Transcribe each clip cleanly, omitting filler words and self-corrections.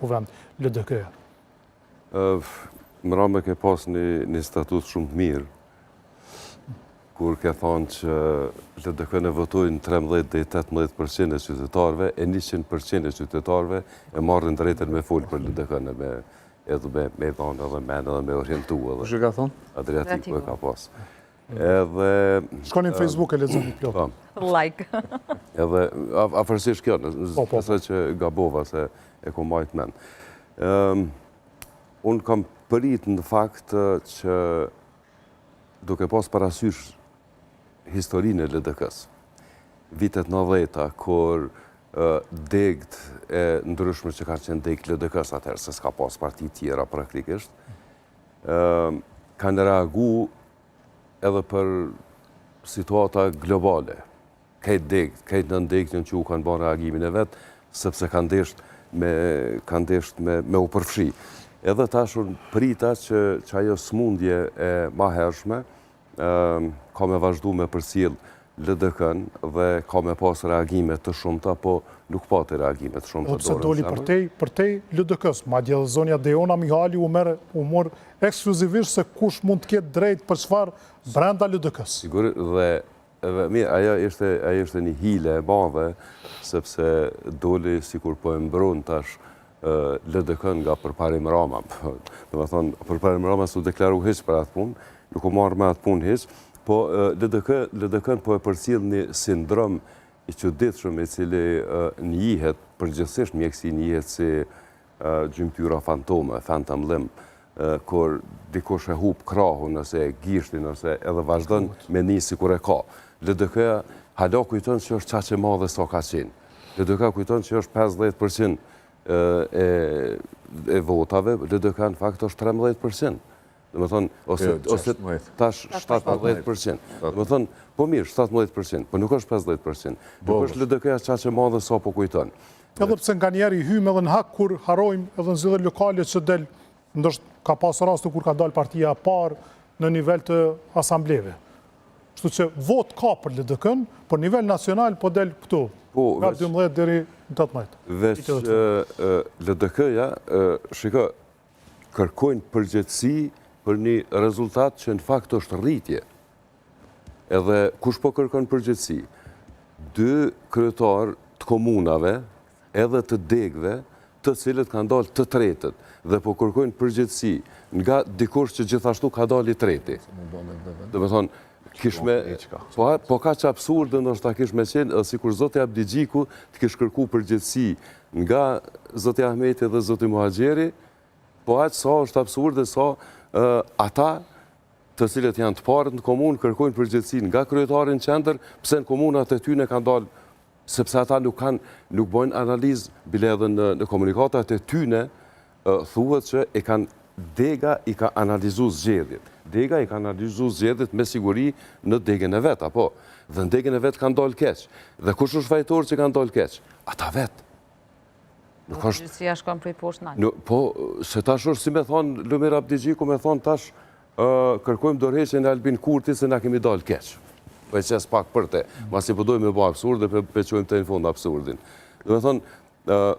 kuvend LDK-ja? Mrame ke pas një statut shumë të mirë, kur ke thonë që LDK në votojnë 13 dhe 18% e qytetarve, e 100% e qytetarve e marrin drejtën me folë për LDK-në, edhe me thonë edhe men edhe me orientu edhe. Që ka thonë? Adriatiku e ka pas. Shkoni në Facebook e lexoni plot. Like. Edhe, afërsisht kjo, nëse që gabova se e ku majtë men. Unë kam përit në fakt që duke pas parasysh historinë e LDK-s, vitet 90-ta, kur degët e ndryshme që ka qenë degët LDK-s atëherë, se s'ka pas parti tjera praktikisht, kanë reagu edhe për situata globale. Kajtë degët, kajtë nën degët që u kanë bërë reagimin e vetë, sepse kanë desht me u përfshi. Edhe tashur prita që ajo smundje e ma hershme ka me vazhdu me përcjell LDK-n dhe ka me pas reagime të shumta, po nuk pa të reagime të shumta. Se doli përtej LDK-s, madje edhe zonja Dejona Mihali u mor ekskluzivisht se kush mund të ketë drejt për çfarë brenda LDK-s. Sigur, dhe mirë, ajo ishte një hile e madhe, sepse doli sikur po e mbron tash LDK nga përparim Rama. Dhe me thonë, përparim Rama s'u deklaru hiç për atë punë, nuk u marrë me atë punë hiç, po LDK po e përcjell një sindrom i çuditshëm i cili njihet përgjithsisht mjeksi njihet si gjymtyra fantome, phantom limb, kur dikush e hub krahun ose gishtin ose edhe vazhdon me një sikur e ka. LDK-ja hala kujton që është qaq e madhe sa ka qenë. LDK kujton që është 50% e votave, LDK në fakt është 13%. Dhe me thonë, ose tash 17%. Dhe me thonë, po mirë, 17%, po nuk është 50%. Nuk është LDK-ja qaq e madhe sa po kujton. Edhe pse nga njerë i hymë edhe në hak kur harojmë edhe në zgjidhje lokale që del, ndoshta ka pas raste kur ka dalë partia e parë në nivel të asambleve. Kështu që vot ka për LDK-n, për nivel nacional po del këtu, nga 12 deri në 18. Veç LDK-ja, shiko, kërkojnë përgjegjësi për një rezultat që në fakt është rritje. Edhe kush po kërkon përgjegjësi? 2 kryetar të komunave, edhe të degëve, të cilët kanë dalë të tretët, dhe po kërkojnë përgjegjësi nga dikush që gjithashtu ka dalë i treti. Dhe me thonë, po ka që absurde ndoshta kishme qenë, sikur Zoti Abdi Gjiku të kish kërku përgjegjësi nga Zoti Ahmeti dhe Zoti Muhaxheri, po aq sa është absurde sa ata të cilët janë të parët në komunë kërkojnë përgjegjësi nga kryetarin qendër, pse në komunat e tyre kanë dalë, sepse ata nuk bojnë analizë, bile edhe në komunikatat e tyre thuhet që Dega i ka analizu zgjedhjet. Dega i ka analizu zgjedhjet me siguri në degën e vetë, apo? Dhe në degën e vetë kanë dalë keq. Dhe kush është fajtor që kanë dalë keq? Ata vetë. Nuk është... Gjësia shkon prej poshtë nalë. Po, se tash është si me thonë, Lumir Abdi Gjiku me thonë tash, kërkojmë dorëheqjen e Albin Kurti se na kemi dalë keq. Po e qes pak për te. Masi përdojmë me bo absurde, peqojmë të në fund absurdin. Dhe me thonë,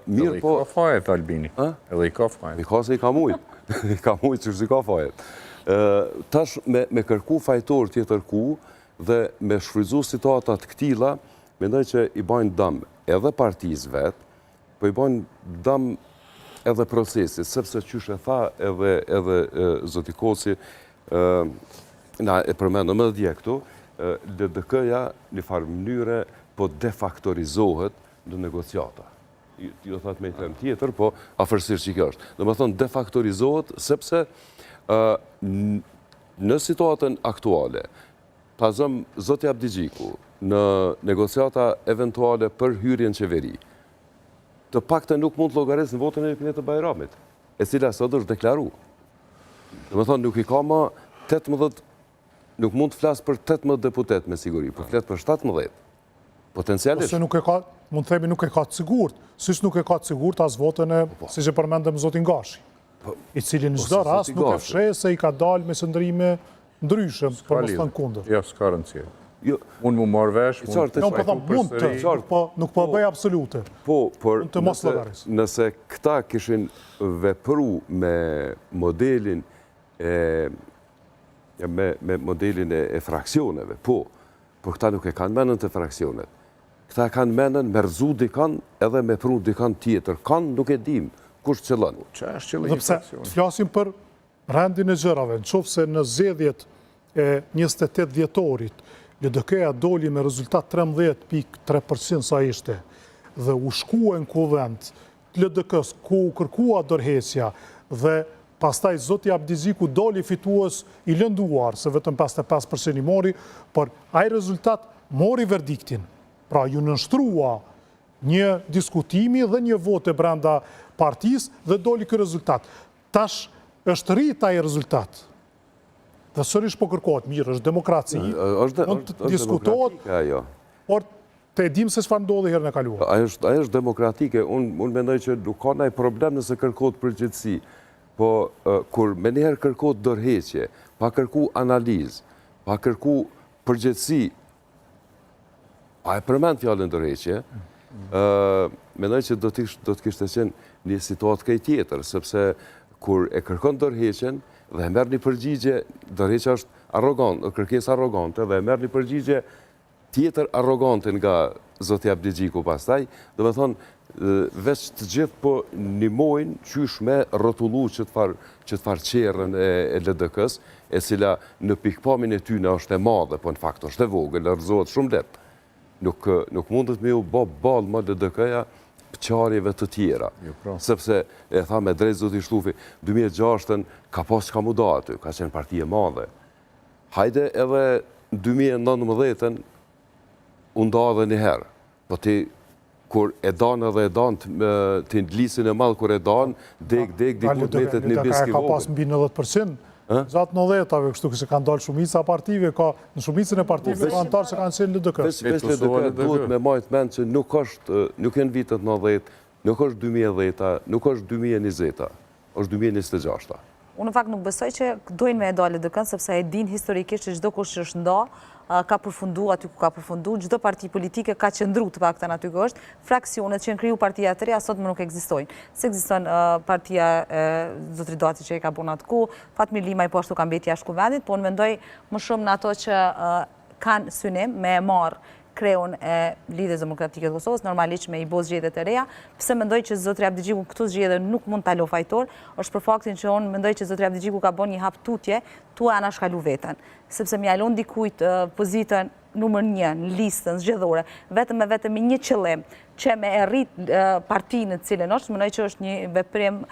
mirë po... Edhe i ka fajet, Albini. Edhe i ka fajet. I ka se i ka mujt. I ka mujt që shë i ka fajet. Tash me kërku fajtor tjetër ku dhe me shfryzu situatat këtila, mendoj që i bajnë dëm edhe partiz vetë, po i bajnë dëm edhe procesit, sepse qysh e tha edhe Zoti Kosi, na e përmendëm edhe dje këtu, LDK-ja një farë mënyre po defaktorizohet në negociata. Jo thot me i them tjetër, po afërsisht që kjo është. Dhe me thonë, defaktorizohet, sepse në situatën aktuale, pazëm Zoti Abdi Gjiku, në negociata eventuale për hyrjen qeveri, të pakte nuk mund të llogarisë në votën e Kinet të Bajramit, e cila sot është deklaru. Dhe me thonë, nuk i ka ma 18, nuk mund të flasë për 18 deputet me siguri, po fletë për 17. Potencialisht. Ose nuk e ka, mund të themi nuk e ka të sigurt, siç nuk e ka të sigurt as votën e, siç e përmendëm Zotin Gashi, i cili në çdo rast nuk e fsheh se i ka dalë me sëndrime ndryshëm, për mos thënë kundër. Jo, s'ka rëndësi. Jo, Unë mu marrë vesh, mund të Nuk po them mund të, nuk po bëj absolute. po, por Të mos llogaris. nëse këta kishin vepru me modelin me modelin e fraksioneve, por këta nuk e kanë menën të fraksionet. Këta kanë menën me rëzu dikan edhe me pru dikan tjetër. Kanë nuk e dim kush qëllën. Që është qëllë Dhe një pse, fraksion? flasim për rendin e gjërave, në qofë se në zgjedhjet e 28 dhjetorit, LDK-ja doli me rezultat 13.3% sa ishte, dhe u shkua në kuvend të LDK-s ku u kërkua dorëheqja dhe pastaj zoti Abdiziku doli fitues i lënduar, se vetëm 55% i mori, por ai rezultat mori verdiktin. Pra ju nënshtrua një diskutimi dhe një vote brenda partisë dhe doli ky rezultat. Tash është rrit ai rezultat. Dhe sërish po kërkohet, mirë, është demokraci, mund të diskutohet, por të edhim se çfarë ndodhi herën e kaluar. Ajo është demokratike. Unë mendoj që nuk ka ndonjë problem nëse kërkohet përgjegjësi. Po kur me njëherë kërkohet dorëheqje, pa kërku analizë, pa kërku përgjegjësi, pa e përmend fjalën dorëheqje, mendoj që do të kishte qenë një situatë këj tjetër, sepse kur e kërkon dorëheqjen dhe e merr një përgjigje, dorëheqja është arrogant, kërkesë arrogante, dhe e merr një përgjigje tjetër arrogante nga zoti Abdiziku pastaj, do me thonë, veç të gjithë po nimojnë qysh me rrotullu që të farë qerën e LDK-s, e cila në pikpamin e tyne është e madhe, po në fakt është e vogël, rëzohet shumë letë. Nuk mundet me ju bo balë më LDK-ja pëqarjeve të tjera. Sepse, e tha me drejt zoti Shtufi, 2006-ën ka pas që ka mu da aty, ka qenë partije madhe. Hajde edhe 2019-ën unë da edhe njëherë. Po ti, kur e danë edhe e danë, të ndlisin e madhë kur e danë, dek, dikut metet një biski Ka vogël. pas mbi 90%, gjatë 90-ave, kështu që kanë dalë shumica partive, ka në shumicën e partive ka antarë që kanë qenë LDK. Veç LDK duhet me majtë mend që nuk jenë vitet 90, nuk është 2010, nuk është 2020, është 2026. Unë në fakt nuk besoj që dojnë me e do LDK-n, sepse e din historikisht që çdo kush që është nda, ka përfundu aty ku ka përfundu, çdo parti politike ka qëndru të paktën aty ku është, fraksionet që në kriju partia të reja sot më nuk ekzistojnë. Se ekziston partia zotri Daci që e ka buna atë ku, Fatmir Limaj po ashtu ka mbeti jashtë kuvendit, po unë mendoj më shumë në ato që kanë synim me e marë kreun e Lidhjes Demokratike të Kosovës, normalisht me i bo zgjedhjet e reja, pse mendoj që zotri Abdiziku këtu zgjedhje nuk mund ta lo fajtor, është për faktin që unë mendoj që zotri Abdiziku ka bën një hap tutje, tu e anashkalu veten, sepse më jalon dikujt pozitën numër 1 në listën zgjedhore, vetëm me një qëllim, që me e rrit partinë në cilën është, mendoj që është një veprim